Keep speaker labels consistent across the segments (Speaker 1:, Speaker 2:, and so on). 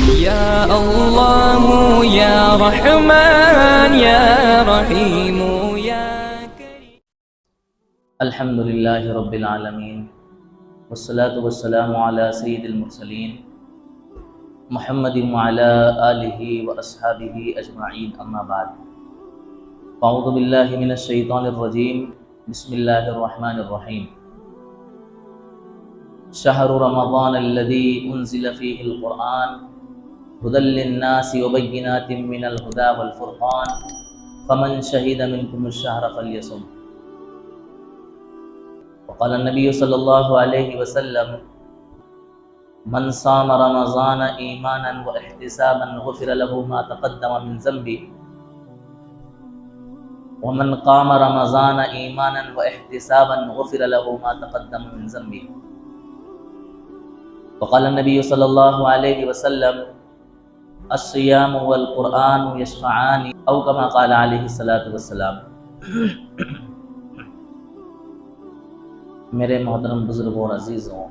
Speaker 1: يا الله يا رحمن يا رحيم يا كريم.
Speaker 2: الحمد لله رب العالمين والصلاة والسلام على سيد المرسلين محمد وعلى آله وأصحابه أجمعين، أما بعد. أعوذ بالله من الشيطان الرجيم، بسم الله الرحمن الرحيم. شهر رمضان الذي أنزل فيه القرآن هدى للناس وبينات من الهدى والفرقان فمن شهد منكم الشهر فليصم. وقال النبي صلى الله عليه وسلم: من صام رمضان ایمانا واحتسابا غفر له ما تقدم من ذنبه ومن قام رمضان ایمانا واحتسابا غفر له ما تقدم من ذنبه. وقال النبي صلى الله عليه وسلم: الصيام والقرآن يشفعان، او كما قال عليه الصلاة والسلام. میرے محترم بزرگوں اور عزیزوں،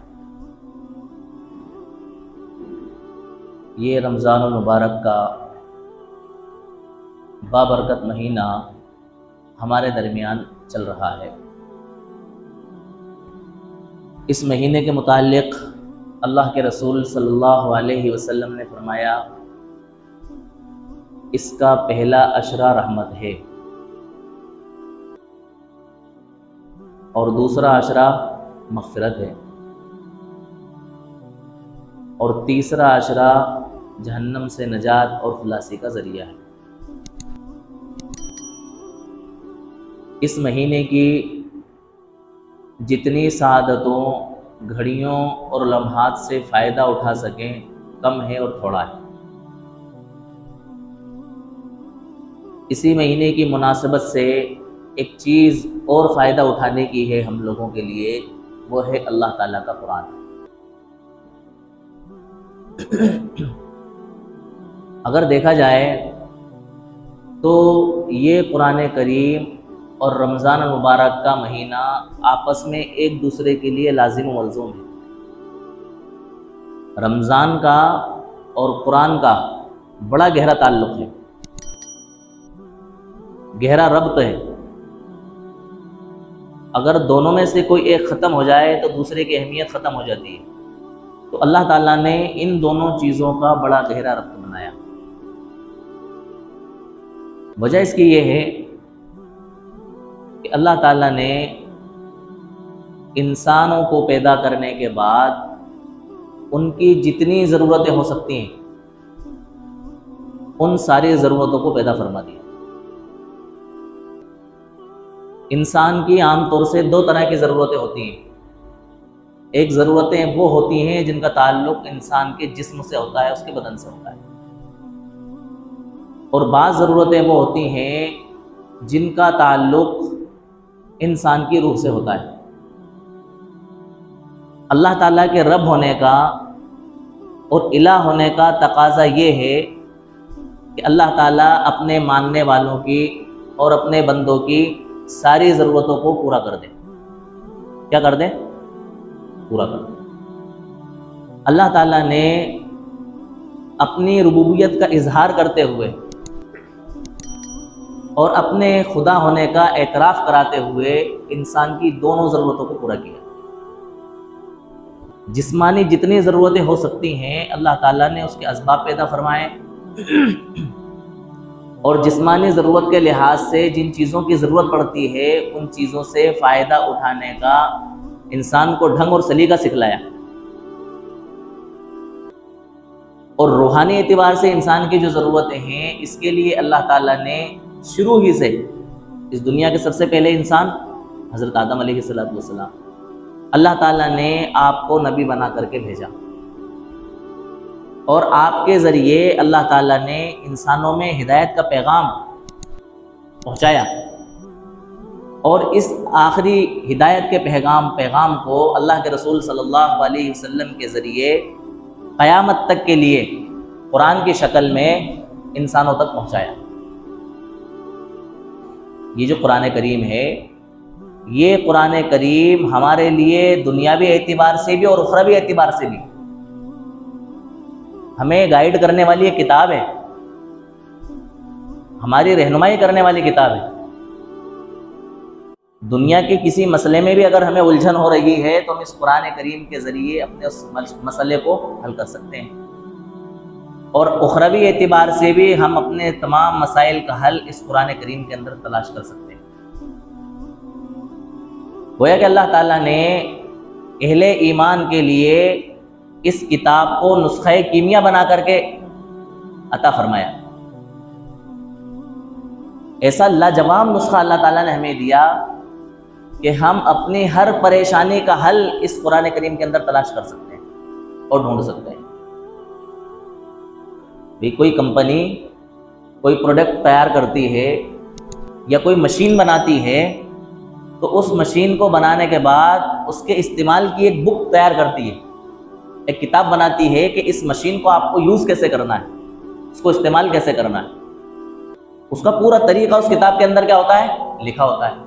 Speaker 2: یہ رمضان المبارک کا بابرکت مہینہ ہمارے درمیان چل رہا ہے. اس مہینے کے متعلق اللہ کے رسول صلی اللہ علیہ وسلم نے فرمایا: اس کا پہلا عشرہ رحمت ہے اور دوسرا عشرہ مغفرت ہے اور تیسرا عشرہ جہنم سے نجات اور خلاصی کا ذریعہ ہے. اس مہینے کی جتنی سعادتوں، گھڑیوں اور لمحات سے فائدہ اٹھا سکیں کم ہے اور تھوڑا ہے. اسی مہینے کی مناسبت سے ایک چیز اور فائدہ اٹھانے کی ہے ہم لوگوں کے لیے، وہ ہے اللہ تعالیٰ کا قرآن. اگر دیکھا جائے تو یہ قرآن کریم اور رمضان المبارک کا مہینہ آپس میں ایک دوسرے کے لیے لازم و ملزوم ہے. رمضان کا اور قرآن کا بڑا گہرا تعلق ہے، گہرا ربط ہے. اگر دونوں میں سے کوئی ایک ختم ہو جائے تو دوسرے کی اہمیت ختم ہو جاتی ہے. تو اللہ تعالیٰ نے ان دونوں چیزوں کا بڑا گہرا ربط بنایا. وجہ اس کی یہ ہے کہ اللہ تعالیٰ نے انسانوں کو پیدا کرنے کے بعد ان کی جتنی ضرورتیں ہو سکتی ہیں ان ساری ضرورتوں کو پیدا فرما دیا. انسان کی عام طور سے دو طرح کی ضرورتیں ہوتی ہیں. ایک ضرورتیں وہ ہوتی ہیں جن کا تعلق انسان کے جسم سے ہوتا ہے، اس کے بدن سے ہوتا ہے، اور بعض ضرورتیں وہ ہوتی ہیں جن کا تعلق انسان کی روح سے ہوتا ہے. اللہ تعالیٰ کے رب ہونے کا اور الہ ہونے کا تقاضا یہ ہے کہ اللہ تعالیٰ اپنے ماننے والوں کی اور اپنے بندوں کی ساری ضرورتوں کو پورا کر دے. کیا کر دے؟ پورا کر دے. اللہ تعالیٰ نے اپنی ربوبیت کا اظہار کرتے ہوئے اور اپنے خدا ہونے کا اعتراف کراتے ہوئے انسان کی دونوں ضرورتوں کو پورا کیا. جسمانی جتنی ضرورتیں ہو سکتی ہیں اللہ تعالیٰ نے اس کے اسباب پیدا فرمائے، اور جسمانی ضرورت کے لحاظ سے جن چیزوں کی ضرورت پڑتی ہے ان چیزوں سے فائدہ اٹھانے کا انسان کو ڈھنگ اور سلیقہ سکھلایا. اور روحانی اعتبار سے انسان کی جو ضرورتیں ہیں اس کے لیے اللہ تعالیٰ نے شروع ہی سے اس دنیا کے سب سے پہلے انسان حضرت آدم علیہ السلام اللہ تعالیٰ نے آپ کو نبی بنا کر کے بھیجا، اور آپ کے ذریعے اللہ تعالیٰ نے انسانوں میں ہدایت کا پیغام پہنچایا. اور اس آخری ہدایت کے پیغام کو اللہ کے رسول صلی اللہ علیہ وسلم کے ذریعے قیامت تک کے لیے قرآن کی شکل میں انسانوں تک پہنچایا. یہ جو قرآن کریم ہے، یہ قرآن کریم ہمارے لیے دنیاوی اعتبار سے بھی اور اخروی اعتبار سے بھی ہمیں گائیڈ کرنے والی ایک کتاب ہے، ہماری رہنمائی کرنے والی کتاب ہے۔ دنیا کے کسی مسئلے میں بھی اگر ہمیں الجھن ہو رہی ہے تو ہم اس قرآن کریم کے ذریعے اپنے اس مسئلے کو حل کر سکتے ہیں، اور اخروی اعتبار سے بھی ہم اپنے تمام مسائل کا حل اس قرآن کریم کے اندر تلاش کر سکتے ہیں۔ گویا کہ اللہ تعالیٰ نے اہل ایمان کے لیے اس کتاب کو نسخہ کیمیا بنا کر کے عطا فرمایا۔ ایسا لاجواب نسخہ اللہ تعالیٰ نے ہمیں دیا کہ ہم اپنی ہر پریشانی کا حل اس قرآن کریم کے اندر تلاش کر سکتے ہیں اور ڈھونڈ سکتے ہیں۔ بھی کوئی کمپنی کوئی پروڈکٹ تیار کرتی ہے یا کوئی مشین بناتی ہے تو اس مشین کو بنانے کے بعد اس کے استعمال کی ایک بک تیار کرتی ہے، ایک کتاب بناتی ہے کہ اس مشین کو آپ کو یوز کیسے کرنا ہے، اس کو استعمال کیسے کرنا ہے۔ اس کا پورا طریقہ اس کتاب کے اندر کیا ہوتا ہے؟ لکھا ہوتا ہے۔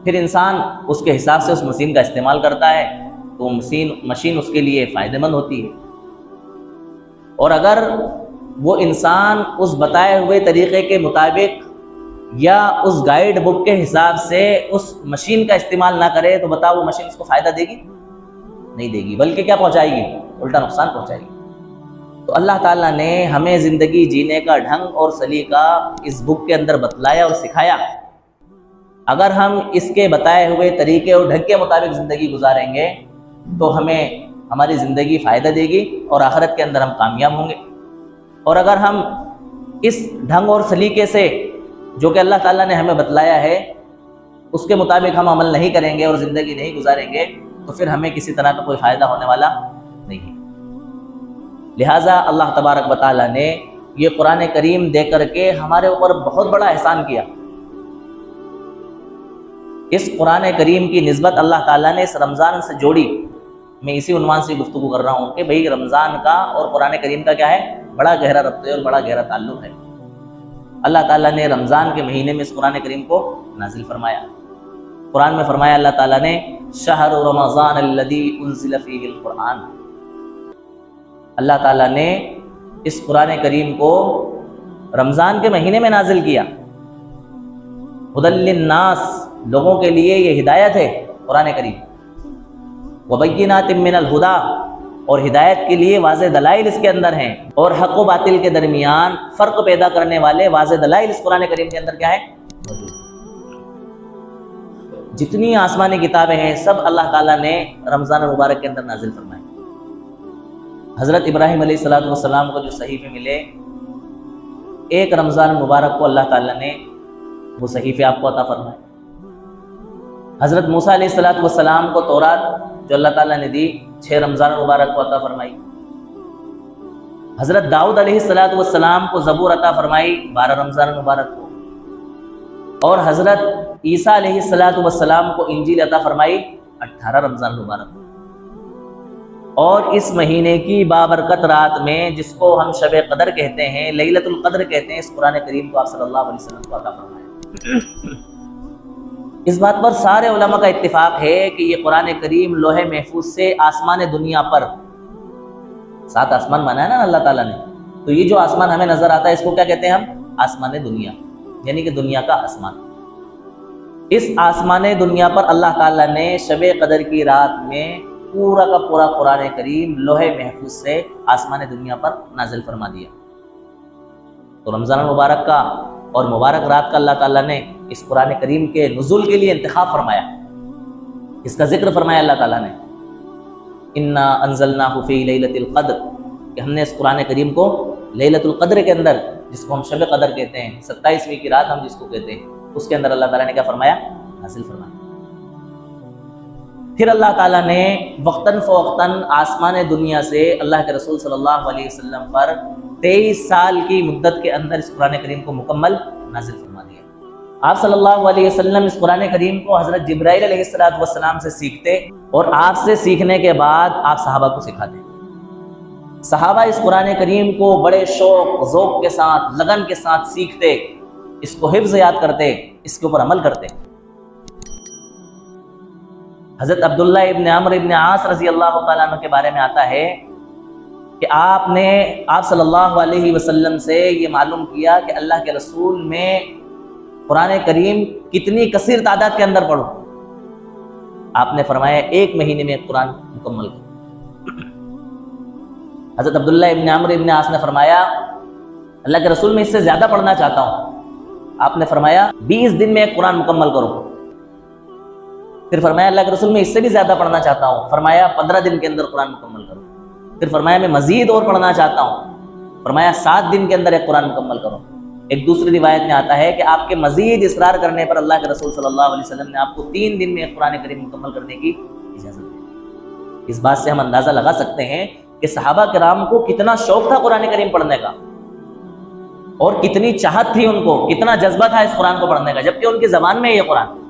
Speaker 2: پھر انسان اس کے حساب سے اس مشین کا استعمال کرتا ہے تو مشین اس کے لیے فائدہ مند ہوتی ہے، اور اگر وہ انسان اس بتائے ہوئے طریقے کے مطابق یا اس گائیڈ بک کے حساب سے اس مشین کا استعمال نہ کرے تو بتاؤ وہ مشین اس کو فائدہ دے گی؟ نہیں دے گی، بلکہ کیا پہنچائے گی؟ الٹا نقصان پہنچائے گی۔ تو اللہ تعالیٰ نے ہمیں زندگی جینے کا ڈھنگ اور سلیقہ اس بک کے اندر بتلایا اور سکھایا۔ اگر ہم اس کے بتائے ہوئے طریقے اور ڈھنگ کے مطابق زندگی گزاریں گے تو ہمیں ہماری زندگی فائدہ دے گی اور آخرت کے اندر ہم کامیاب ہوں گے۔ اور اگر ہم اس ڈھنگ اور سلیقے سے جو کہ اللہ تعالیٰ نے ہمیں بتلایا ہے اس کے مطابق ہم عمل نہیں کریں گے اور زندگی نہیں گزاریں گے تو پھر ہمیں کسی طرح کا کوئی فائدہ ہونے والا نہیں ہے۔ لہٰذا اللہ تبارک و تعالیٰ نے یہ قرآن کریم دے کر کے ہمارے اوپر بہت بڑا احسان کیا۔ اس قرآن کریم کی نسبت اللہ تعالیٰ نے اس رمضان سے جوڑی۔ میں اسی عنوان سے گفتگو کر رہا ہوں کہ بھئی رمضان کا اور قرآن کریم کا کیا ہے؟ بڑا گہرا ربط ہے اور بڑا گہرا تعلق ہے۔ اللہ تعالیٰ نے رمضان کے مہینے میں اس قرآن کریم کو نازل فرمایا۔ قرآن میں فرمایا اللہ تعالیٰ نے شہر رمضان الذی انزل فیہ القرآن۔ اللہ تعالیٰ نے اس قرآن کریم کو رمضان کے مہینے میں نازل کیا۔ ہدی للناس، لوگوں کے لیے یہ ہدایت ہے قرآن کریم، وبینات من الہدی، اور ہدایت کے لیے واضح دلائل اس کے اندر ہیں، اور حق و باطل کے درمیان فرق پیدا کرنے والے واضح دلائل اس قرآن کریم کے اندر کیا ہے؟ موجود۔ جتنی آسمانی کتابیں ہیں سب اللہ تعالیٰ نے رمضان مبارک کے اندر نازل فرمائے۔ حضرت ابراہیم علیہ السلام کو جو صحیفے ملے، ایک رمضان مبارک کو اللہ تعالیٰ نے وہ صحیفے آپ کو عطا فرمائے۔ حضرت موسیٰ علیہ السلام کو تورات جو اللہ تعالیٰ نے دی 6 رمضان مبارک کو عطا فرمائی۔ حضرت داؤد علیہ السلام کو زبور عطا فرمائی 12 رمضان مبارک کو، اور حضرت عیسیٰ علیہ السلام کو انجیل عطا فرمائی 18 رمضان مبارک کو۔ اور اس مہینے کی بابرکت رات میں جس کو ہم شب قدر کہتے ہیں، لیلۃ القدر کہتے ہیں، اس قرآن کریم کو آپ صلی اللہ علیہ وسلم کو عطا فرمایا۔ اس بات پر سارے علماء کا اتفاق ہے کہ یہ قرآن کریم لوح محفوظ سے آسمان دنیا پر، 7 آسمان بنایا نا اللہ تعالیٰ نے، تو یہ جو آسمان ہمیں نظر آتا ہے اس کو کیا کہتے ہیں ہم؟ آسمان دنیا، یعنی کہ دنیا کا آسمان۔ اس آسمان دنیا پر اللہ تعالیٰ نے شب قدر کی رات میں پورا کا پورا قرآن کریم لوح محفوظ سے آسمان دنیا پر نازل فرما دیا۔ تو رمضان مبارک کا اور مبارک رات کا اللہ تعالیٰ نے اس قرآن کریم کے نزول کے لیے انتخاب فرمایا، اس کا ذکر فرمایا اللہ تعالیٰ نے، انا انزلناہ فی لیلۃ القدر، کہ ہم نے اس قرآن کریم کو لیلۃ القدر کے اندر، جس کو ہم شب قدر کہتے ہیں، 27ویں کی رات ہم جس کو کہتے ہیں، اس کے اندر اللہ تعالیٰ نے کیا فرمایا؟ نازل فرمایا۔ پھر اللہ تعالیٰ نے وقتاً فوقتاً آسمان دنیا سے اللہ کے رسول صلی اللہ علیہ وسلم پر 23 سال کی مدت کے اندر اس قرآن کریم کو مکمل نازل فرما دیا۔ آپ صلی اللہ علیہ وسلم اس قرآن کریم کو حضرت جبرائیل علیہ السلام سے سیکھتے، اور آپ سے سیکھنے کے بعد آپ صحابہ کو سکھاتے۔ صحابہ اس قرآن کریم کو بڑے شوق ذوق کے ساتھ، لگن کے ساتھ سیکھتے، اس کو حفظ یاد کرتے، اس کے اوپر عمل کرتے۔ حضرت عبداللہ ابن عمرو ابن عاص رضی اللہ تعالیٰ عنہ کے بارے میں آتا ہے کہ کہ آپ صلی اللہ علیہ وسلم سے یہ معلوم کیا کہ اللہ کے رسول میں قرآن کریم کتنی کثیر تعداد کے اندر پڑھو. آپ نے فرمایا 1 مہینے میں قرآن مکمل کرو. حضرت عبداللہ ابن عمرو ابن عاص نے فرمایا اللہ کے رسول میں اس سے زیادہ پڑھنا چاہتا ہوں. آپ نے فرمایا 20 دن میں ایک قرآن مکمل کرو. پھر فرمایا اللہ کے رسول میں اس سے بھی زیادہ پڑھنا چاہتا ہوں. فرمایا 15 دن کے اندر قرآن مکمل کرو. پھر فرمایا میں مزید اور پڑھنا چاہتا ہوں. فرمایا 7 دن کے اندر ایک قرآن مکمل کرو. ایک دوسری روایت میں آتا ہے کہ آپ کے مزید اصرار کرنے پر اللہ کے رسول صلی اللہ علیہ وسلم نے آپ کو 3 دن میں ایک قرآن کریم مکمل کرنے کی اجازت دی. اس بات سے ہم اندازہ لگا سکتے ہیں کہ صحابہ کرام کو کتنا شوق تھا قرآن کریم پڑھنے کا اور کتنی چاہت تھی ان کو، کتنا جذبہ تھا اس قرآن کو پڑھنے کا، جبکہ ان کی زبان میں یہ قرآن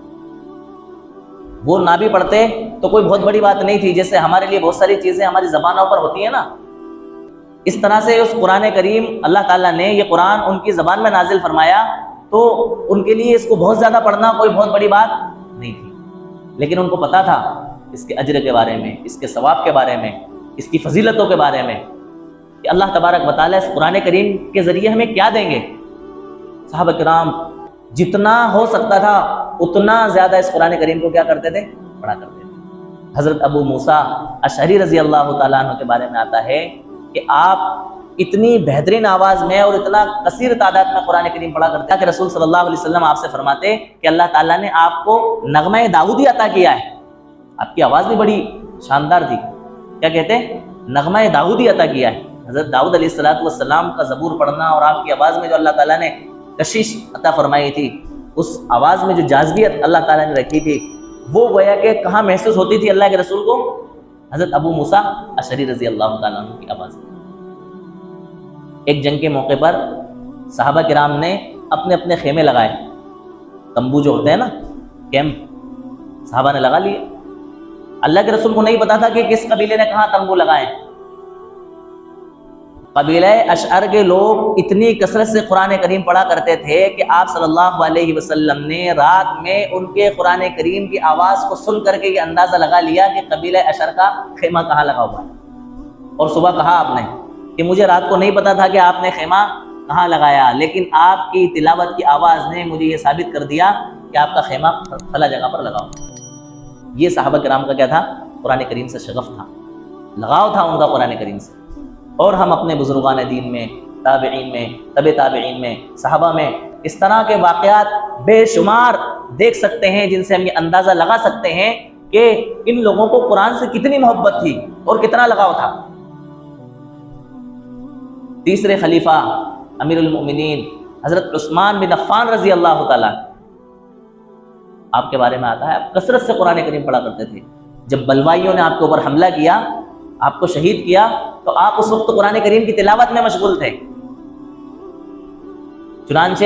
Speaker 2: وہ نہ بھی پڑھتے تو کوئی بہت بڑی بات نہیں تھی. جیسے ہمارے لیے بہت ساری چیزیں ہماری زبانوں پر ہوتی ہیں نا، اس طرح سے اس قرآن کریم اللہ تعالیٰ نے یہ قرآن ان کی زبان میں نازل فرمایا تو ان کے لیے اس کو بہت زیادہ پڑھنا کوئی بہت بڑی بات نہیں تھی. لیکن ان کو پتا تھا اس کے اجر کے بارے میں، اس کے ثواب کے بارے میں، اس کی فضیلتوں کے بارے میں کہ اللہ تبارک و تعالیٰ اس قرآن کریم کے ذریعے ہمیں کیا دیں گے. صحابہ کرام جتنا ہو سکتا تھا اتنا زیادہ اس قرآن کریم کو کیا کرتے تھے، پڑھا کرتے تھے. حضرت ابو موسیٰ اشعری رضی اللہ تعالیٰ عنہ کے بارے میں آتا ہے کہ آپ اتنی بہترین آواز میں اور اتنا کثیر تعداد میں قرآن کریم پڑھا کرتے ہیں کہ رسول صلی اللہ علیہ وسلم آپ سے فرماتے کہ اللہ تعالیٰ نے آپ کو نغمہ داؤدی عطا کیا ہے. آپ کی آواز بھی بڑی شاندار تھی. کیا کہتے ہیں؟ نغمہ داؤدی عطا کیا ہے. حضرت داؤد علیہ السلام کا زبور پڑھنا اور آپ کی آواز میں جو اللہ تعالیٰ نے کشش عطا فرمائی تھی، اس آواز میں جو جاذبیت اللہ تعالیٰ نے رکھی تھی، وہ گویا کہ کہاں محسوس ہوتی تھی اللہ کے رسول کو؟ حضرت ابو موسیٰ اشعری رضی اللہ تعالیٰ عنہ کی آواز. ایک جنگ کے موقع پر صحابہ کرام نے اپنے اپنے خیمے لگائے. تمبو جو ہوتے ہیں نا، کیمپ، صحابہ نے لگا لیے. اللہ کے رسول کو نہیں پتا تھا کہ کس قبیلے نے کہاں تمبو لگائے. قبیلہ اشعر کے لوگ اتنی کثرت سے قرآن کریم پڑھا کرتے تھے کہ آپ صلی اللہ علیہ وسلم نے رات میں ان کے قرآن کریم کی آواز کو سن کر کے یہ اندازہ لگا لیا کہ قبیلہ اشعر کا خیمہ کہاں لگا ہوا ہے. اور صبح کہا آپ نے کہ مجھے رات کو نہیں پتا تھا کہ آپ نے خیمہ کہاں لگایا، لیکن آپ کی تلاوت کی آواز نے مجھے یہ ثابت کر دیا کہ آپ کا خیمہ فلاں جگہ پر لگا ہوا. یہ صحابہ کرام کا کیا تھا؟ قرآن کریم سے شغف تھا، لگاؤ تھا ان کا قرآن کریم سے. اور ہم اپنے بزرگان دین میں، تابعین میں، تبع تابعین میں، صحابہ میں اس طرح کے واقعات بے شمار دیکھ سکتے ہیں جن سے ہم یہ اندازہ لگا سکتے ہیں کہ ان لوگوں کو قرآن سے کتنی محبت تھی اور کتنا لگاؤ تھا. تیسرے خلیفہ امیر المؤمنین حضرت عثمان بن عفان رضی اللہ تعالیٰ، آپ کے بارے میں آتا ہے آپ کثرت سے قرآن کریم پڑھا کرتے تھے. جب بلوائیوں نے آپ کے اوپر حملہ کیا، آپ کو شہید کیا، تو آپ اس وقت قرآن کریم کی تلاوت میں مشغول تھے. چنانچہ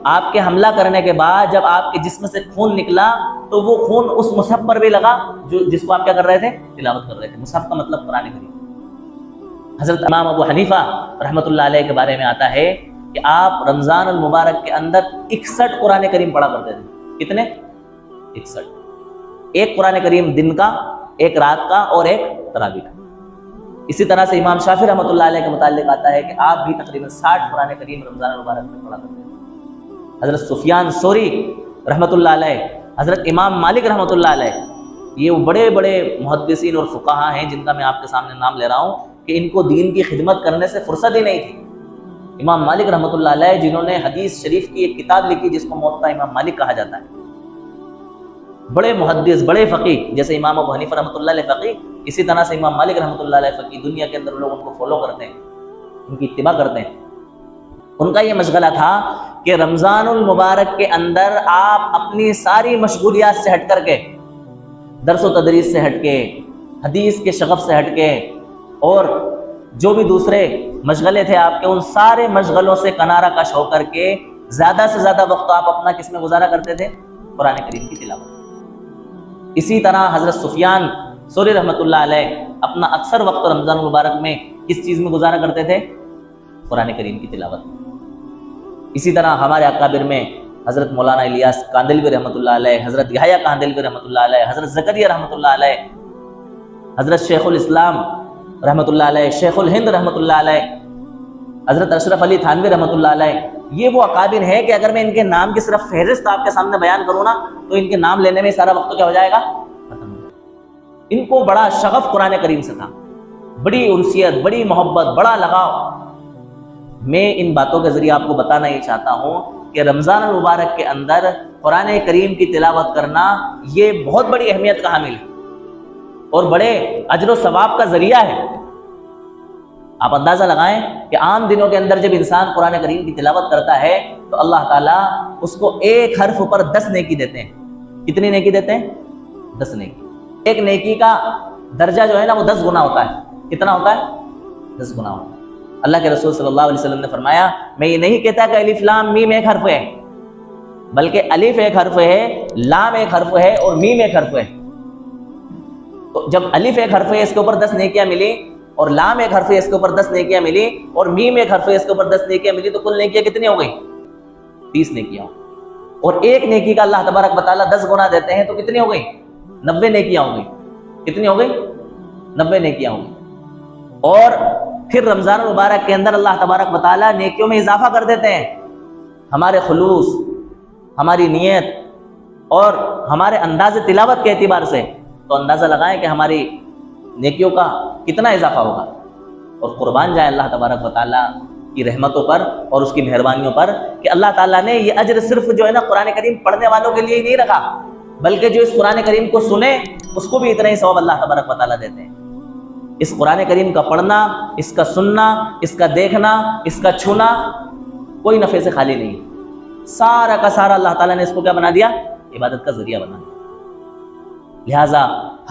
Speaker 2: آپ کے حملہ کرنے کے بعد جب آپ کے جسم سے خون نکلا تو وہ خون اس مصحف پر بھی لگا جس کو آپ کیا کر رہے تھے؟ تلاوت کر رہے تھے. مصحف کا مطلب قرآن کریم. حضرت امام ابو حنیفہ رحمۃ اللہ علیہ کے بارے میں آتا ہے کہ آپ رمضان المبارک کے اندر 61 قرآن کریم پڑھا کرتے تھے. کتنے؟ 61. ایک قرآن کریم دن کا، ایک رات کا اور ایک تراویح کا. اسی طرح سے امام شافعی رحمۃ اللہ علیہ کے متعلق آتا ہے کہ آپ بھی تقریباً 60 قرآن کریم رمضان المبارک میں پڑھا کرتے ہیں. حضرت سفیان ثوری رحمۃ اللہ علیہ، حضرت امام مالک رحمۃ اللہ علیہ، یہ وہ بڑے بڑے محدثین اور فقہا ہیں جن کا میں آپ کے سامنے نام لے رہا ہوں کہ ان کو دین کی خدمت کرنے سے فرصت ہی نہیں تھی. امام مالک رحمۃ اللہ علیہ جنہوں نے حدیث شریف کی ایک کتاب لکھی جس کو موطا امام مالک کہا جاتا ہے. بڑے محدث، بڑے فقیہ، جیسے امام ابو حنیفہ رحمۃ اللہ علیہ فقیہ، اسی طرح سے امام مالک رحمۃ اللہ علیہ فقیہ. دنیا کے اندر لوگ ان کو فالو کرتے ہیں، ان کی اتباع کرتے ہیں. ان کا یہ مشغلہ تھا کہ رمضان المبارک کے اندر آپ اپنی ساری مشغولیات سے ہٹ کر کے، درس و تدریس سے ہٹ کے، حدیث کے شغف سے ہٹ کے، اور جو بھی دوسرے مشغلے تھے آپ کے، ان سارے مشغلوں سے کنارہ کش ہو کر کے زیادہ سے زیادہ وقت آپ اپنا کس میں گزارا کرتے تھے؟ قرآن کریم کی تلاوت. اسی طرح حضرت سفیان ثوری رحمۃ اللہ علیہ اپنا اکثر وقت رمضان المبارک میں کس چیز میں گزارا کرتے تھے؟ قرآن کریم کی تلاوت. اسی طرح ہمارے اکابر میں حضرت مولانا الیاس کاندلوی رحمۃ اللہ علیہ، حضرت یحییٰ کاندلوی رحمۃ اللہ علیہ، حضرت زکریا رحمۃ اللہ علیہ، حضرت شیخ الاسلام رحمۃ اللہ علیہ، شیخ الہند رحمۃ اللہ علیہ، حضرت اشرف علی تھانوی رحمۃ اللہ علیہ، یہ وہ اکابر ہیں کہ اگر میں ان کے نام کی صرف فہرست آپ کے سامنے بیان کروں نا تو ان کے نام لینے میں سارا وقت کیا ہو جائے گا، ختم ہو جائے گا۔ ان کو بڑا شغف قرآن کریم سے تھا، بڑی انسیت، بڑی محبت، بڑا لگاؤ۔ میں ان باتوں کے ذریعے آپ کو بتانا یہ چاہتا ہوں کہ رمضان المبارک کے اندر قرآن کریم کی تلاوت کرنا یہ بہت بڑی اہمیت کا حامل ہے اور بڑے اجر و ثواب کا ذریعہ ہے۔ آپ اندازہ لگائیں کہ عام دنوں کے اندر جب انسان قرآن کریم کی تلاوت کرتا ہے تو اللہ تعالیٰ اس کو ایک حرف پر 10 نیکی دیتے ہیں۔ کتنی نیکی دیتے ہیں؟ 10 نیکی۔ ایک نیکی کا درجہ جو ہے نا وہ 10 گنا ہوتا ہے۔ کتنا ہوتا ہے؟ 10 گنا ہوتا ہے۔ اللہ کے رسول صلی اللہ علیہ وسلم نے فرمایا، میں یہ نہیں کہتا کہ الف لام میم ایک حرف ہے، بلکہ الف ایک حرف ہے، لام ایک حرف ہے اور میم ایک حرف ہے۔ تو جب الف ایک حرف ہے اس کے اوپر 10 نیکیاں ملی، اور لام ایک حرف ہے اس کے اوپر 10 نیکیاں ملی، اور میم ایک حرف ہے اس کے اوپر 10 نیکیاں ملی، تو کل نیکیاں کتنی ہو گئی؟ 30 نیکیاں۔ اور ایک نیکی کا اللہ تبارک و تعالیٰ 10 گنا دیتے ہیں تو کتنی ہو گئی؟ 90 نیکیاں ہو گئی۔ کتنی ہو گئی؟ 90 نیکیاں ہو گئی۔ اور پھر رمضان المبارک کے اندر اللہ تبارک و تعالیٰ نیکیوں میں اضافہ کر دیتے ہیں۔ ہمارے خلوص، ہماری نیت اور ہمارے انداز تلاوت کے اعتبار سے تو اندازہ لگائیں کہ ہماری نیکیوں کا کتنا اضافہ ہوگا۔ اور قربان جائے اللہ تبارک و تعالیٰ کی رحمتوں پر اور اس کی مہربانیوں پر کہ اللہ تعالیٰ نے یہ اجر صرف جو ہے نا قرآن کریم پڑھنے والوں کے لیے ہی نہیں رکھا، بلکہ جو اس قرآن کریم کو سنے اس کو بھی اتنا ہی ثواب اللہ تبارک و تعالیٰ دیتے ہیں۔ اس قرآن کریم کا پڑھنا، اس کا سننا، اس کا دیکھنا، اس کا چھونا کوئی نفع سے خالی نہیں، سارا کا سارا اللہ تعالیٰ نے اس کو کیا بنا دیا؟ عبادت کا ذریعہ بنا دیا۔ لہٰذا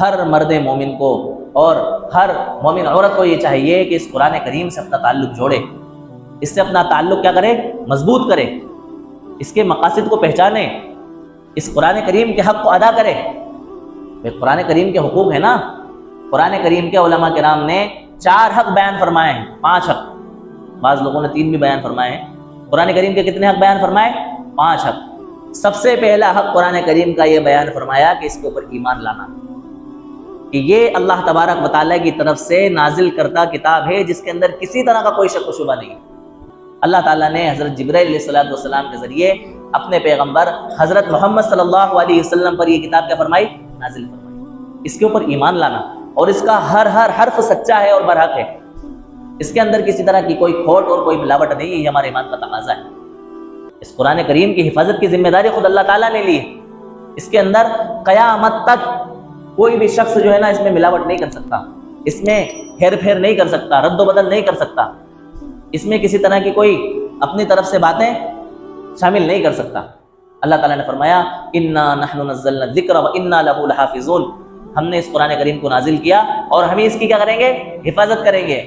Speaker 2: ہر مرد مومن کو اور ہر مومن عورت کو یہ چاہیے کہ اس قرآن کریم سے اپنا تعلق جوڑے، اس سے اپنا تعلق کیا کرے؟ مضبوط کرے، اس کے مقاصد کو پہچانے، اس قرآن کریم کے حق کو ادا کرے۔ قرآن کریم کے حقوق ہے نا، قرآن کریم کے علماء کرام نے 4 حق بیان فرمائے ہیں، 5 حق، بعض لوگوں نے 3 بھی بیان فرمائے ہیں۔ قرآن کریم کے کتنے حق بیان فرمائے؟ 5 حق۔ سب سے پہلا حق قرآن کریم کا یہ بیان فرمایا کہ اس کے اوپر ایمان لانا، کہ یہ اللہ تبارک و تعالیٰ کی طرف سے نازل کردہ کتاب ہے جس کے اندر کسی طرح کا کوئی شک و شبہ نہیں ہے۔ اللہ تعالیٰ نے حضرت جبرائیل علیہ السلام کے ذریعے اپنے پیغمبر حضرت محمد صلی اللہ علیہ وسلم پر یہ کتاب کیا فرمائی؟ نازل فرمائی۔ اس کے اوپر ایمان لانا، اور اس کا ہر حرف سچا ہے اور برحق ہے، اس کے اندر کسی طرح کی کوئی کھوٹ اور کوئی ملاوٹ نہیں ہے، یہ ہمارے ایمان کا تقاضا ہے۔ اس قرآن کریم کی حفاظت کی ذمہ داری خود اللہ تعالیٰ نے لی ہے۔ اس کے اندر قیامت تک کوئی بھی شخص جو ہے نا اس میں ملاوٹ نہیں کر سکتا، اس میں ہیر پھیر نہیں کر سکتا، رد و بدل نہیں کر سکتا، اس میں کسی طرح کی کوئی اپنی طرف سے باتیں شامل نہیں کر سکتا۔ اللہ تعالیٰ نے فرمایا انا نحن نزلنا الذکر وانا لہ لحافظون، ہم نے اس قرآن کریم کو نازل کیا اور ہمیں اس کی کیا کریں گے؟ حفاظت کریں گے۔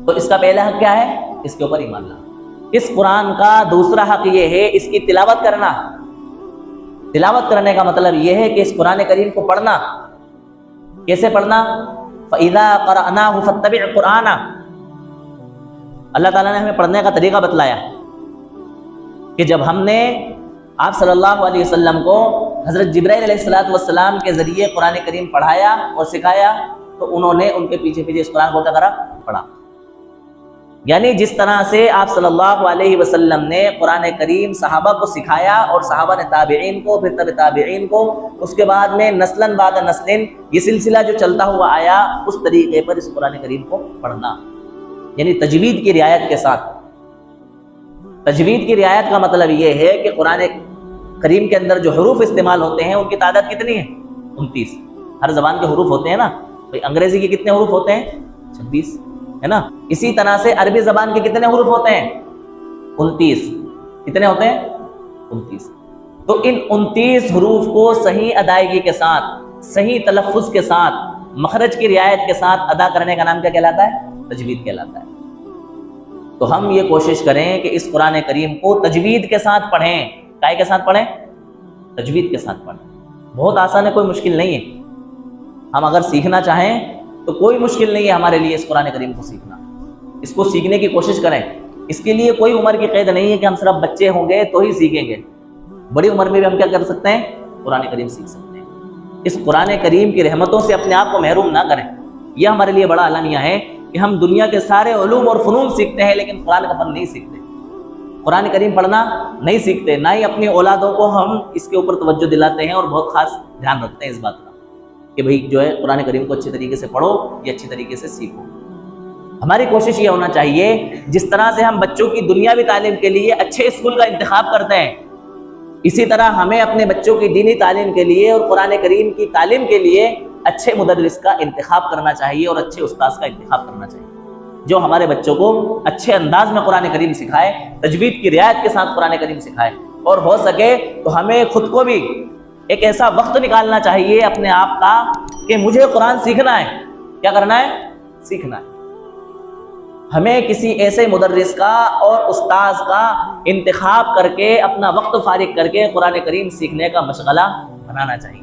Speaker 2: تو اس کا پہلا حق کیا ہے؟ اس کے اوپر ایمان لانا۔ اس قرآن کا دوسرا حق یہ ہے اس کی تلاوت کرنا۔ تلاوت کرنے کا مطلب یہ ہے کہ اس قرآن کریم کو پڑھنا۔ کیسے پڑھنا؟ فَإِذَا قَرَأْنَاهُ فَاتَّبِعْ قُرْآنَ، اللہ تعالیٰ نے ہمیں پڑھنے کا طریقہ بتلایا کہ جب ہم نے آپ صلی اللہ علیہ وسلم کو حضرت جبرائیل علیہ السلام کے ذریعے قرآن کریم پڑھایا اور سکھایا تو انہوں نے ان کے پیچھے پیچھے اس قرآن کو کیا کرا؟ پڑھا۔ یعنی جس طرح سے آپ صلی اللہ علیہ وسلم نے قرآن کریم صحابہ کو سکھایا اور صحابہ نے تابعین کو، پھر تبع تابعین کو، اس کے بعد میں نسلاً بعد نسلاً یہ سلسلہ جو چلتا ہوا آیا، اس طریقے پر اس قرآن کریم کو پڑھنا، یعنی تجوید کی رعایت کے ساتھ۔ تجوید کی رعایت کا مطلب یہ ہے کہ قرآن کریم کے اندر جو حروف استعمال ہوتے ہیں ان کی تعداد کتنی ہے؟ 29۔ ہر زبان کے حروف ہوتے ہیں نا، بھائی انگریزی کے کتنے حروف ہوتے ہیں؟ 26 ہے نا۔ اسی طرح سے عربی زبان کے کتنے حروف ہوتے ہیں؟ 29۔ کتنے ہوتے ہیں؟ 29۔ تو ان 29 حروف کو صحیح ادائیگی کے ساتھ، صحیح تلفظ کے ساتھ، مخرج کی رعایت کے ساتھ ادا کرنے کا نام کیا کہلاتا ہے؟ تجوید کہلاتا ہے۔ تو ہم یہ کوشش کریں کہ اس قرآن کریم کو تجوید کے ساتھ پڑھیں۔ کائے کے ساتھ پڑھیں؟ تجوید کے ساتھ پڑھیں۔ بہت آسان ہے، کوئی مشکل نہیں ہے۔ ہم اگر سیکھنا چاہیں تو کوئی مشکل نہیں ہے ہمارے لیے اس قرآن کریم کو سیکھنا۔ اس کو سیکھنے کی کوشش کریں۔ اس کے لیے کوئی عمر کی قید نہیں ہے کہ ہم صرف بچے ہوں گے تو ہی سیکھیں گے۔ بڑی عمر میں بھی ہم کیا کر سکتے ہیں؟ قرآن کریم سیکھ سکتے ہیں۔ اس قرآن کریم کی رحمتوں سے اپنے آپ کو محروم نہ کریں، یہ ہمارے لیے بڑا اعلانیہ ہے کہ ہم دنیا کے سارے علوم اور فنون سیکھتے ہیں لیکن قرآن کا فن نہیں سیکھتے، قرآن کریم پڑھنا نہیں سیکھتے، نہ ہی اپنی اولادوں کو ہم اس کے اوپر توجہ دلاتے ہیں اور بہت خاص دھیان رکھتے ہیں اس بات کا کہ بھئی جو ہے قرآن کریم کو اچھے طریقے سے پڑھو یا اچھی طریقے سے سیکھو۔ ہماری کوشش یہ ہونا چاہیے جس طرح سے ہم بچوں کی دنیاوی تعلیم کے لیے اچھے اسکول کا انتخاب کرتے ہیں، اسی طرح ہمیں اپنے بچوں کی دینی تعلیم کے لیے اور قرآن کریم کی تعلیم کے لیے اچھے مدرس کا انتخاب کرنا چاہیے اور اچھے استاذ کا انتخاب کرنا چاہیے جو ہمارے بچوں کو اچھے انداز میں قرآن کریم سکھائے، تجوید کی رعایت کے ساتھ قرآن کریم سکھائے، اور ہو سکے تو ہمیں خود کو بھی ایک ایسا وقت نکالنا چاہیے اپنے آپ کا کہ مجھے قرآن سیکھنا ہے۔ کیا کرنا ہے؟ سیکھنا ہے۔ ہمیں کسی ایسے مدرس کا اور استاذ کا انتخاب کر کے اپنا وقت فارغ کر کے قرآن کریم سیکھنے کا مشغلہ بنانا چاہیے۔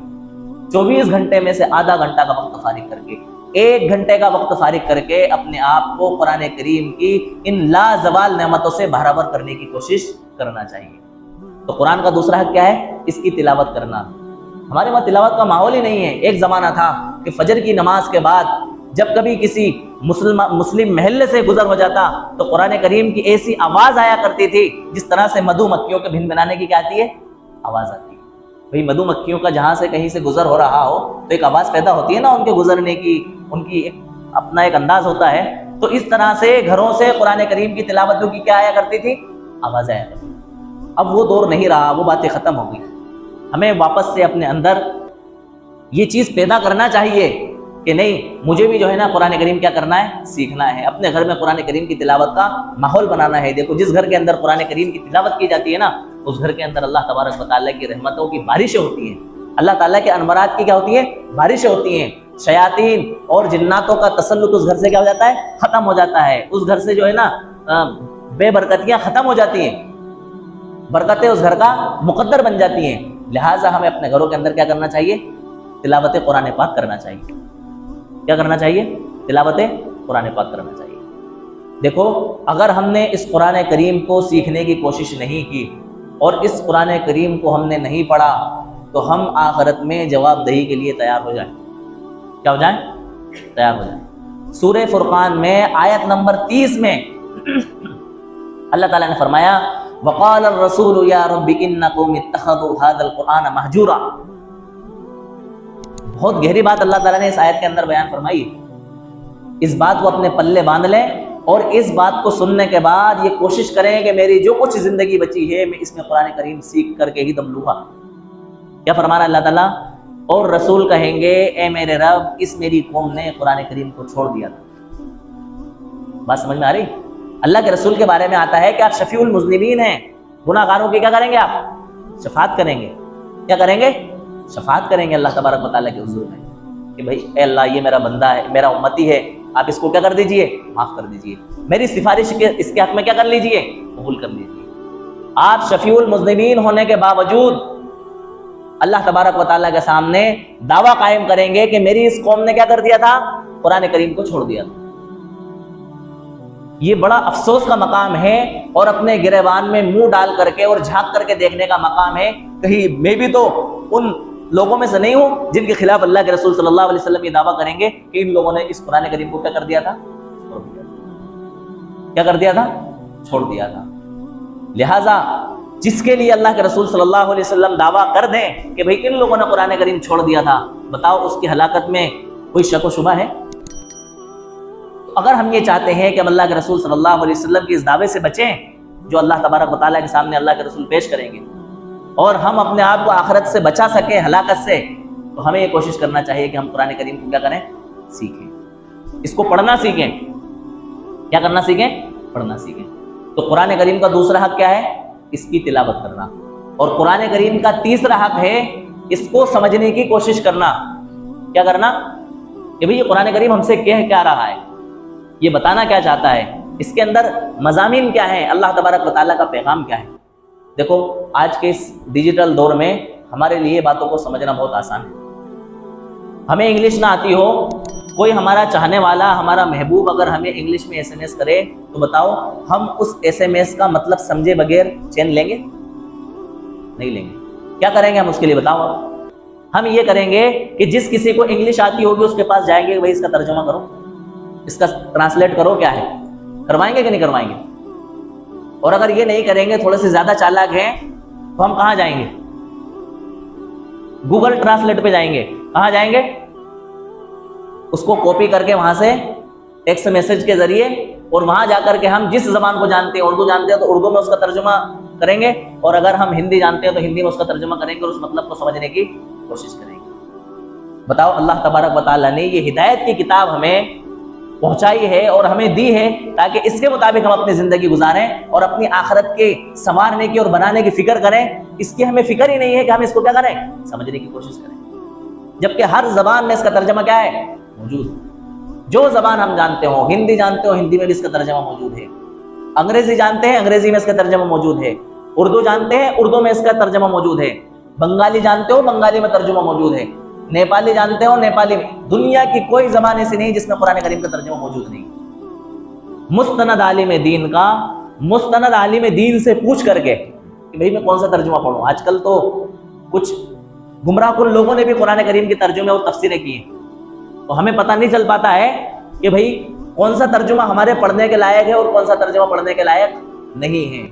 Speaker 2: 24 گھنٹے میں سے آدھا گھنٹہ کا وقت فارغ کر کے، 1 گھنٹے کا وقت فارغ کر کے اپنے آپ کو قرآن کریم کی ان لازوال نعمتوں سے بہرابر کرنے کی کوشش کرنا چاہیے۔ تو قرآن کا دوسرا حق کیا ہے؟ اس کی تلاوت کرنا۔ ہمارے وہاں تلاوت کا ماحول ہی نہیں ہے۔ ایک زمانہ تھا کہ فجر کی نماز کے بعد جب کبھی کسی مسلم محلے سے گزر ہو جاتا تو قرآن کریم کی ایسی آواز آیا کرتی تھی جس طرح سے مدھو مکھیوں کے بھن بنانے کی کیا آتی ہے؟ آواز آتی ہے۔ بھئی مدھو مکھیوں کا جہاں سے کہیں سے گزر ہو رہا ہو تو ایک آواز پیدا ہوتی ہے نا ان کے گزرنے کی، ان کی اپنا ایک انداز ہوتا ہے۔ تو اس طرح سے گھروں سے قرآن کریم کی تلاوتوں کی کیا آیا کرتی تھی؟ آواز آیا کرتی تھی۔ اب وہ دور نہیں رہا، وہ باتیں ختم ہو گئی۔ ہمیں واپس سے اپنے اندر یہ چیز پیدا کرنا چاہیے کہ نہیں، مجھے بھی جو ہے نا قرآن کریم کیا کرنا ہے؟ سیکھنا ہے۔ اپنے گھر میں قرآن کریم کی تلاوت کا ماحول بنانا ہے۔ دیکھو جس گھر کے اندر قرآن کریم کی تلاوت کی جاتی ہے نا، اس گھر کے اندر اللہ تبارک و تعالیٰ کی رحمتوں کی بارشیں ہوتی ہیں، اللہ تعالیٰ کے انوارات کی کیا ہوتی ہیں؟ بارشیں ہوتی ہیں۔ شیاطین اور جناتوں کا تسلط اس گھر سے کیا ہو جاتا ہے؟ ختم ہو جاتا ہے۔ اس گھر سے جو ہے نا بے برکتیاں ختم ہو جاتی ہیں، برکتیں اس گھر کا مقدر بن جاتی ہیں۔ لہٰذا ہمیں اپنے گھروں کے اندر کیا کرنا چاہیے؟ تلاوت قرآن پاک کرنا چاہیے۔ کیا کرنا چاہیے؟ تلاوت قرآن پاک کرنا چاہیے۔ دیکھو اگر ہم نے اس قرآن کریم کو سیکھنے کی کوشش نہیں کی اور اس قرآن کریم کو ہم نے نہیں پڑھا تو ہم آخرت میں جواب دہی کے لیے تیار ہو جائیں۔ کیا ہو جائیں؟ تیار ہو جائیں۔ سورہ فرقان میں آیت نمبر 30 میں اللہ تعالیٰ نے فرمایا وَقَالَ الرَّسُولُ يَا رَبِّ إِنَّكُمْ اتَّخَذُوا هَذَا الْقُرْآنَ مَهْجُورًا۔ بہت گہری بات اللہ تعالیٰ نے اس آیت کے اندر بیان فرمائی۔ اس بات کو اپنے پلے باندھ لیں اور اس بات کو سننے کے بعد یہ کوشش کریں کہ میری جو کچھ زندگی بچی ہے میں اس میں قرآن کریم سیکھ کر کے ہی دم لوں گا۔ کیا فرمانا اللہ تعالیٰ؟ اور رسول کہیں گے اے میرے رب اس میری قوم نے قرآن کریم کو چھوڑ دیا تھا۔ بات سمجھ میں آ رہی؟ اللہ کے رسول کے بارے میں آتا ہے کہ آپ شفیع المذنبین ہیں، گناہ گاروں کی کیا کریں گے؟ آپ شفاعت کریں گے۔ کیا کریں گے؟ شفاعت کریں گے اللہ تبارک و تعالیٰ کے حضور میں کہ بھائی اے اللہ یہ میرا بندہ ہے، میرا امتی ہے، آپ اس کو کیا کر دیجئے؟ معاف کر دیجئے، میری سفارش اس کے حق میں کیا کر لیجئے؟ قبول کر لیجئے۔ آپ شفیع المذنبین ہونے کے باوجود اللہ تبارک و تعالیٰ کے سامنے دعویٰ قائم کریں گے کہ میری اس قوم نے کیا کر دیا تھا؟ قرآن کریم کو چھوڑ دیا تھا۔ یہ بڑا افسوس کا مقام ہے اور اپنے گریبان میں منہ ڈال کر کے اور جھانک کر کے دیکھنے کا مقام ہے، کہیں میں بھی تو ان لوگوں میں سے نہیں ہوں جن کے خلاف اللہ کے رسول صلی اللہ علیہ وسلم یہ دعویٰ کریں گے کہ ان لوگوں نے اس قرآن کریم کو کیا کر دیا تھا؟ چھوڑ دیا تھا۔ کیا کر دیا تھا؟ چھوڑ دیا تھا۔ لہٰذا جس کے لیے اللہ کے رسول صلی اللہ علیہ وسلم دعویٰ کر دیں کہ بھئی ان لوگوں نے قرآن کریم چھوڑ دیا تھا، بتاؤ اس کی ہلاکت میں کوئی شک و شبہ ہے؟ اگر ہم یہ چاہتے ہیں کہ ہم اللہ کے رسول صلی اللہ علیہ وسلم کی اس دعوے سے بچیں جو اللہ تبارک و تعالیٰ کے سامنے اللہ کے رسول پیش کریں گے اور ہم اپنے آپ کو آخرت سے بچا سکیں ہلاکت سے، تو ہمیں یہ کوشش کرنا چاہیے کہ ہم قرآن کریم کو کیا کریں؟ سیکھیں، اس کو پڑھنا سیکھیں۔ کیا کرنا سیکھیں؟ پڑھنا سیکھیں۔ تو قرآن کریم کا دوسرا حق کیا ہے؟ اس کی تلاوت کرنا۔ اور قرآن کریم کا تیسرا حق ہے اس کو سمجھنے کی کوشش کرنا۔ کیا کرنا؟ کہ بھئی یہ قرآن کریم ہم سے کہہ کیا رہا ہے، یہ بتانا کیا چاہتا ہے، اس کے اندر مضامین کیا ہیں، اللہ تبارک و تعالیٰ کا پیغام کیا ہے۔ دیکھو آج کے اس ڈیجیٹل دور میں ہمارے لیے باتوں کو سمجھنا بہت آسان ہے۔ ہمیں انگلش نہ آتی ہو، کوئی ہمارا چاہنے والا، ہمارا محبوب اگر ہمیں انگلش میں SMS کرے تو بتاؤ ہم اس SMS کا مطلب سمجھے بغیر چین لیں گے؟ نہیں لیں گے۔ کیا کریں گے ہم اس کے لیے؟ بتاؤ ہم یہ کریں گے کہ جس کسی کو انگلش آتی ہوگی اس کے پاس جائیں گے کہ بھائی اس کا ترجمہ کرو، اس کا ٹرانسلیٹ کرو، کیا ہے، کروائیں گے کہ نہیں کروائیں گے؟ اور اگر یہ نہیں کریں گے، تھوڑے سے زیادہ چالاک ہیں، تو ہم کہاں جائیں گے؟ گوگل ٹرانسلیٹ پہ جائیں گے. کہاں جائیں گے؟ اس کو کاپی کر کے وہاں سے ٹیکسٹ میسج کے ذریعے، اور وہاں جا کر کے ہم جس زبان کو جانتے ہیں، اردو جانتے ہیں تو اردو میں اس کا ترجمہ کریں گے، اور اگر ہم ہندی جانتے ہیں تو ہندی میں اس کا ترجمہ کریں گے اور اس مطلب کو سمجھنے کی کوشش کریں گے. بتاؤ، اللہ تبارک و تعالیٰ نے یہ ہدایت کی کتاب ہمیں پہنچائی ہے اور ہمیں دی ہے تاکہ اس کے مطابق ہم اپنی زندگی گزاریں اور اپنی آخرت کے سنوارنے کی اور بنانے کی فکر کریں. اس کی ہمیں فکر ہی نہیں ہے کہ ہم اس کو کیا کریں، سمجھنے کی کوشش کریں، جبکہ ہر زبان میں اس کا ترجمہ کیا ہے، موجود. جو زبان ہم جانتے ہوں، ہندی جانتے ہو، ہندی میں بھی اس کا ترجمہ موجود ہے. انگریزی جانتے ہیں، انگریزی میں اس کا ترجمہ موجود ہے. اردو جانتے ہیں، اردو میں اس کا ترجمہ موجود ہے. بنگالی جانتے ہو، بنگالی میں ترجمہ موجود ہے. نیپالی جانتے ہو، نیپالی میں. دنیا کی کوئی زبان ایسی نہیں جس میں قرآن کریم کا ترجمہ موجود نہیں. مستند عالم دین کا، مستند عالم دین سے پوچھ کر کے کہ بھئی میں کون سا ترجمہ پڑھوں. آج کل تو کچھ گمراہ کن لوگوں نے بھی قرآن کریم کے ترجمے اور تفسیریں کی ہیں، تو ہمیں پتہ نہیں چل پاتا ہے کہ بھئی کون سا ترجمہ ہمارے پڑھنے کے لائق ہے اور کون سا ترجمہ پڑھنے کے لائق نہیں ہے.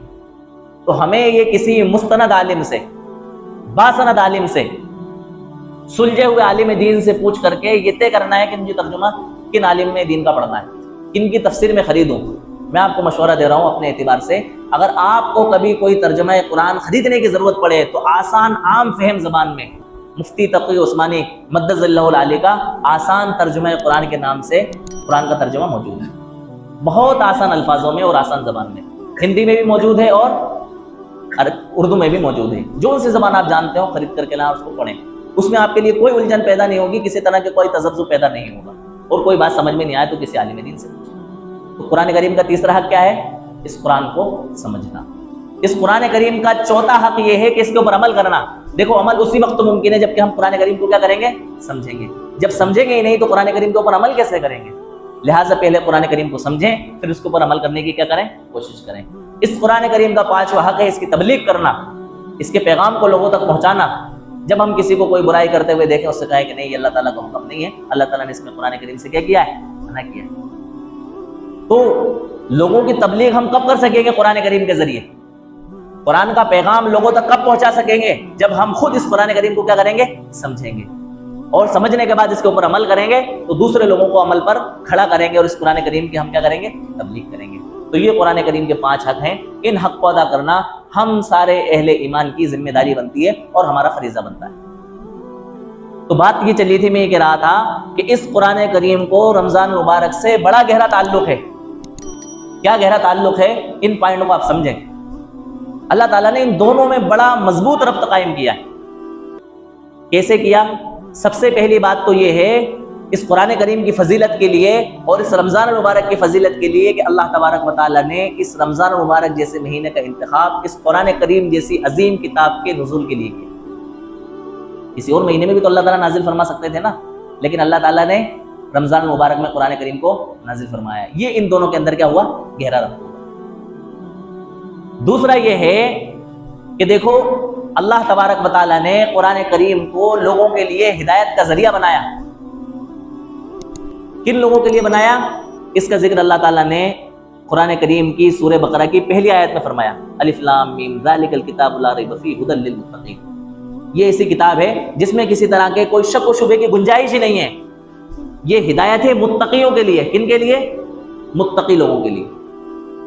Speaker 2: تو ہمیں یہ کسی مستند عالم سے، باسند عالم سے، سلجھے ہوئے عالم دین سے پوچھ کر کے یہ طے کرنا ہے کہ مجھے ترجمہ کن عالم دین کا پڑھنا ہے، کن کی تفسیر میں خریدوں. میں آپ کو مشورہ دے رہا ہوں اپنے اعتبار سے، اگر آپ کو کبھی کوئی ترجمہ قرآن خریدنے کی ضرورت پڑے تو آسان عام فہم زبان میں مفتی تقی عثمانی مدد اللہ العالی کا آسان ترجمہ قرآن کے نام سے قرآن کا ترجمہ موجود ہے. بہت آسان الفاظوں میں اور آسان زبان میں، ہندی میں بھی موجود ہے اور اردو میں بھی موجود ہے. جو سی زبان آپ جانتے ہو خرید کر کے لا، اس کو پڑھیں. اس میں آپ کے لیے کوئی الجھن پیدا نہیں ہوگی، کسی طرح کے کوئی تذبذب پیدا نہیں ہوگا، اور کوئی بات سمجھ میں نہیں آئے تو کسی عالم دین سے پوچھیں. تو قرآن کریم کا تیسرا حق کیا ہے؟ اس قرآن کو سمجھنا. اس قرآن کریم کا چوتھا حق یہ ہے کہ اس کے اوپر عمل کرنا. دیکھو، عمل اسی وقت ممکن ہے جب کہ ہم قرآن کریم کو کیا کریں گے، سمجھیں گے. جب سمجھیں گے ہی نہیں تو قرآن کریم کے اوپر عمل کیسے کریں گے؟ لہٰذا پہلے قرآن کریم کو سمجھیں، پھر اس کے اوپر عمل کرنے کی کیا کریں، کوشش کریں. اس قرآن کریم کا پانچواں حق ہے اس کی تبلیغ کرنا، اس کے پیغام کو لوگوں تک پہنچانا. جب ہم کسی کو کوئی برائی کرتے ہوئے دیکھیں، اس سے کہیں کہ نہیں، یہ اللہ تعالیٰ کا حکم نہیں ہے، اللہ تعالیٰ نے اس میں قرآن کریم سے کیا کیا ہے، منع کیا ہے. تو لوگوں کی تبلیغ ہم کب کر سکیں گے؟ قرآن کریم کے ذریعے. قرآن کا پیغام لوگوں تک کب پہنچا سکیں گے؟ جب ہم خود اس قرآن کریم کو کیا کریں گے، سمجھیں گے، اور سمجھنے کے بعد اس کے اوپر عمل کریں گے تو دوسرے لوگوں کو عمل پر کھڑا کریں گے اور اس قرآن کریم کی ہم کیا کریں گے، تبلیغ کریں گے. تو یہ قرآن کریم کے 5 حق ہیں. ان حق کو ادا کرنا ہم سارے اہل ایمان کی ذمہ داری بنتی ہے اور ہمارا فریضہ بنتا ہے. تو بات یہ چلی تھی، میں یہ کہہ رہا تھا کہ اس قرآن کریم کو رمضان مبارک سے بڑا گہرا تعلق ہے. کیا گہرا تعلق ہے؟ ان پوائنٹوں کو آپ سمجھیں. اللہ تعالیٰ نے ان دونوں میں بڑا مضبوط ربط قائم کیا ہے. کیسے کیا؟ سب سے پہلی بات تو یہ ہے، اس قرآن کریم کی فضیلت کے لیے اور اس رمضان المبارک کی فضیلت کے لیے کہ اللہ تبارک و تعالیٰ نے اس رمضان المبارک جیسے مہینے کا انتخاب اس قرآن کریم جیسی عظیم کتاب کے نزول کے لیے کیا. کسی اور مہینے میں بھی تو اللہ تعالیٰ نازل فرما سکتے تھے نا، لیکن اللہ تعالیٰ نے رمضان المبارک میں قرآن کریم کو نازل فرمایا. یہ ان دونوں کے اندر کیا ہوا، گہرا ربط ہوا. دوسرا یہ ہے کہ دیکھو، اللہ تبارک و تعالیٰ نے قرآن کریم کو لوگوں کے لیے ہدایت کا ذریعہ بنایا. کن لوگوں کے لیے بنایا؟ اس کا ذکر اللہ تعالیٰ نے قرآن کریم کی سورہ بقرہ کی پہلی آیت میں فرمایا، الف لام میم ذالک الکتاب لا ریب فیہ ھدی للمتقین. یہ ایسی کتاب ہے جس میں کسی طرح کے کوئی شک و شبے کی گنجائش ہی نہیں ہے. یہ ہدایت ہے متقیوں کے لیے. کن کے لیے؟ متقی لوگوں کے لیے.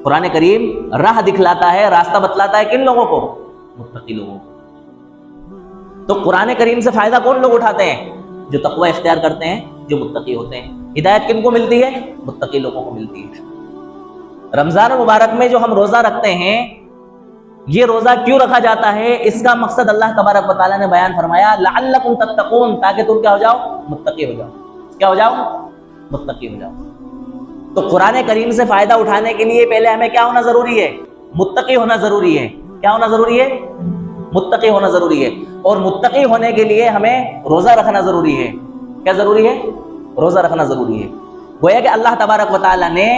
Speaker 2: قرآن کریم راہ دکھلاتا ہے، راستہ بتلاتا ہے کن لوگوں کو؟ متقی لوگوں کو. تو قرآن کریم سے فائدہ کون لوگ اٹھاتے ہیں؟ جو تقوی اختیار کرتے ہیں، جو متقی ہوتے ہیں. ہدایت کن کو ملتی ہے؟ متقی لوگوں کو ملتی ہے. رمضان مبارک میں جو ہم روزہ رکھتے ہیں، یہ روزہ کیوں رکھا جاتا ہے؟ اس کا مقصد اللہ تبارک و تعالیٰ نے بیان فرمایا، لعلکم تتقون، تاکہ تم کیا ہو جاؤ، متقی ہو جاؤ. کیا ہو جاؤ؟ متقی ہو جاؤ. تو قرآن کریم سے فائدہ اٹھانے کے لیے پہلے ہمیں کیا ہونا ضروری ہے؟ متقی ہونا ضروری ہے. کیا ہونا ضروری ہے؟ متقی ہونا ضروری ہے. اور متقی ہونے کے لیے ہمیں روزہ رکھنا ضروری ہے. کیا ضروری ہے؟ روزہ رکھنا ضروری ہے. گویا کہ اللہ تبارک و تعالیٰ نے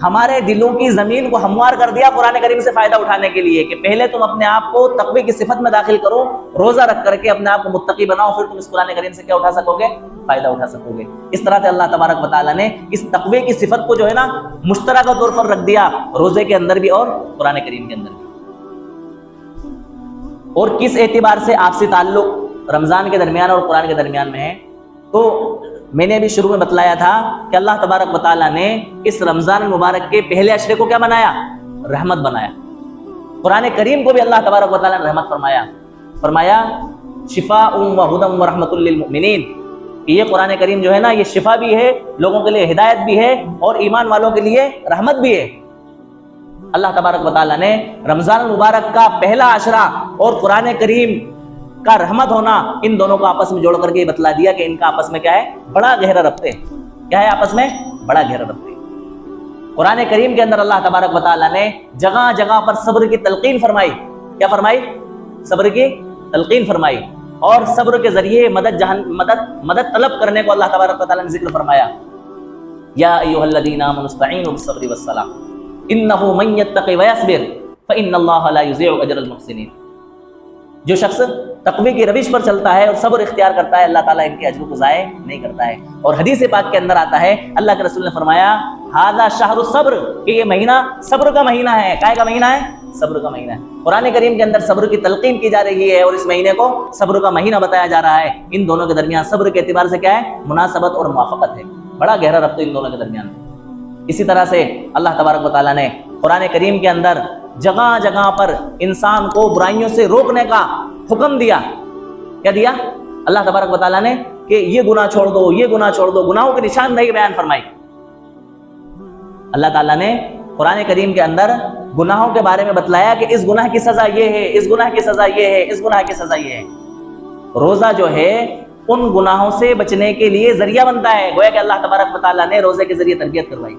Speaker 2: ہمارے دلوں کی زمین کو ہموار کر دیا قرآن کریم سے فائدہ اٹھانے کے لیے کہ پہلے تم اپنے آپ کو تقوی کی صفت میں داخل کرو، روزہ رکھ کر کے اپنے آپ کو متقی بناؤ، پھر تم اس قرآن کریم سے کیا اٹھا سکو گے؟ فائدہ اٹھا سکو گے۔ اس طرح سے اللہ تبارک و تعالیٰ نے اس تقوی کی صفت کو جو ہے نا مشترکہ طور پر رکھ دیا، روزے کے اندر بھی اور قرآن کریم کے اندر بھی۔ اور کس اعتبار سے آپسی تعلق رمضان کے درمیان اور قرآن کے درمیان میں ہے؟ تو میں نے ابھی شروع میں بتلایا تھا کہ اللہ تبارک و تعالیٰ نے اس رمضان المبارک کے پہلے عشرے کو کیا بنایا؟ رحمت بنایا۔ قرآن کریم کو بھی اللہ تبارک و تعالیٰ نے رحمت فرمایا شفاء و ہدی و رحمت للمؤمنین، کہ یہ قرآن کریم جو ہے نا یہ شفا بھی ہے لوگوں کے لیے، ہدایت بھی ہے، اور ایمان والوں کے لیے رحمت بھی ہے۔ اللہ تبارک و تعالیٰ نے رمضان المبارک کا پہلا عشرہ اور قرآن کریم کا رحمت ہونا، ان دونوں کو آپس میں جوڑ کر کے یہ بتلا دیا کہ ان کا آپس میں کیا ہے؟ بڑا گہرا ربط ہے۔ کیا ہے آپس میں؟ بڑا گہرا ربط ہے۔ قرآن کریم کے اندر اللہ تبارک و تعالیٰ نے جگہ جگہ پر صبر کی تلقین فرمائی۔ کیا فرمائی؟ صبر کی تلقین فرمائی، اور صبر کے ذریعے مدد طلب کرنے کو اللہ تبارک و تعالیٰ نے ذکر فرمایا۔ یا ایھا الذین آمنوا استعینوا بالصبر والصلاۃ انہ من یتق ویصبر فإن اللہ لا یضیع اجر المحسنین۔ جو شخص تقوی کی روش پر چلتا ہے اور صبر اختیار کرتا ہے، اللہ تعالیٰ ان کے اجر کو ضائع نہیں کرتا ہے۔ اور حدیث پاک کے اندر آتا ہے، اللہ کے رسول نے فرمایا ھذا شہر الصبر، کہ یہ مہینہ صبر کا مہینہ ہے۔ کائے کا مہینہ ہے؟ صبر کا مہینہ ہے۔ قرآن کریم کے اندر صبر کی تلقین کی جا رہی ہے، اور اس مہینے کو صبر کا مہینہ بتایا جا رہا ہے۔ ان دونوں کے درمیان صبر کے اعتبار سے کیا ہے؟ مناسبت اور موافقت ہے، بڑا گہرا ربط ان دونوں کے درمیان ہے۔ اسی طرح سے اللہ تبارک و تعالیٰ نے قرآن کریم کے اندر جگہ جگہ پر انسان کو برائیوں سے روکنے کا حکم دیا۔ کیا دیا؟ اللہ تبارک و تعالیٰ نے کہ یہ گناہ چھوڑ دو، یہ گناہ چھوڑ دو، گناہوں کی نشاندہی بیان فرمائی۔ اللہ تعالیٰ نے قرآن کریم کے اندر گناہوں کے بارے میں بتلایا کہ اس گناہ کی سزا یہ ہے، اس گناہ کی سزا یہ ہے، اس گناہ کی سزا یہ ہے۔ روزہ جو ہے ان گناہوں سے بچنے کے لیے ذریعہ بنتا ہے۔ گویا کہ اللہ تبارک و تعالیٰ نے روزے کے ذریعے تربیت کروائی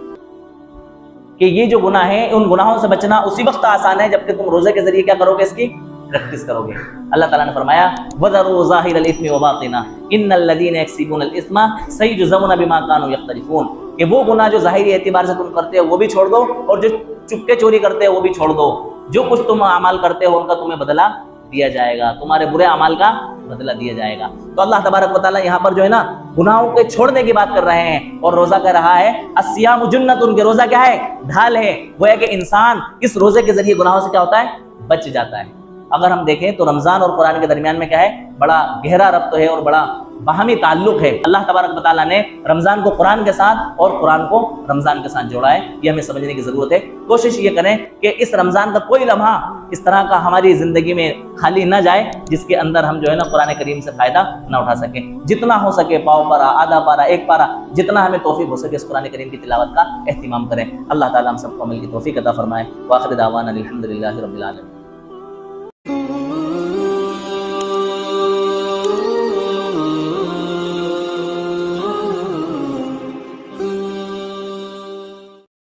Speaker 2: کہ یہ جو گناہ ہے ان گناہوں سے بچنا اسی وقت آسان ہے جبکہ تم روزے کے ذریعے کیا کرو گے؟ اس کی پریکٹس کرو گے۔ اللہ تعالیٰ نے فرمایا وَذَرُوا ظَاهِرَ الْإِثْمِ وَبَاطِنَهُ إِنَّ الَّذِينَ يَكْسِبُونَ الْإِثْمَ سَيُجْزَوْنَ بِمَا كَانُوا يَقْتَرِفُونَ، کہ وہ گناہ جو ظاہری اعتبار سے تم کرتے ہو وہ بھی چھوڑ دو، اور جو چپکے چوری کرتے ہو وہ بھی چھوڑ دو۔ جو کچھ تم اعمال کرتے ہو ان کا تمہیں بدلہ دیا جائے گا، تمہارے برے اعمال کا بدلہ دیا جائے گا۔ تو اللہ تبارک و تعالیٰ یہاں پر جو ہے نا گناہوں کے چھوڑنے کی بات کر رہے ہیں، اور روزہ کہہ رہا ہے الصیام جنۃ، ان کے روزہ کیا ہے؟ ڈھال ہے۔ گویا کہ انسان اس روزے کے ذریعے گناہوں سے کیا ہوتا ہے؟ بچ جاتا ہے۔ اگر ہم دیکھیں تو رمضان اور قرآن کے درمیان میں کیا ہے؟ بڑا گہرا ربط ہے اور بڑا باہمی تعلق ہے۔ اللہ تبارک و تعالیٰ نے رمضان کو قرآن کے ساتھ اور قرآن کو رمضان کے ساتھ جوڑا ہے، یہ ہمیں سمجھنے کی ضرورت ہے۔ کوشش یہ کریں کہ اس رمضان کا کوئی لمحہ اس طرح کا ہماری زندگی میں خالی نہ جائے جس کے اندر ہم جو ہے نا قرآن کریم سے فائدہ نہ اٹھا سکیں۔ جتنا ہو سکے پاؤ پارا، آدھا پارا، ایک پارا، جتنا ہمیں توفیق ہو سکے اس قرآن کریم کی تلاوت کا اہتمام کریں۔ اللہ تعالیٰ ہم سب کو عمل کی توفیق عطا فرمائے۔ وآخر دعوانا الحمد للہ رب العالمین۔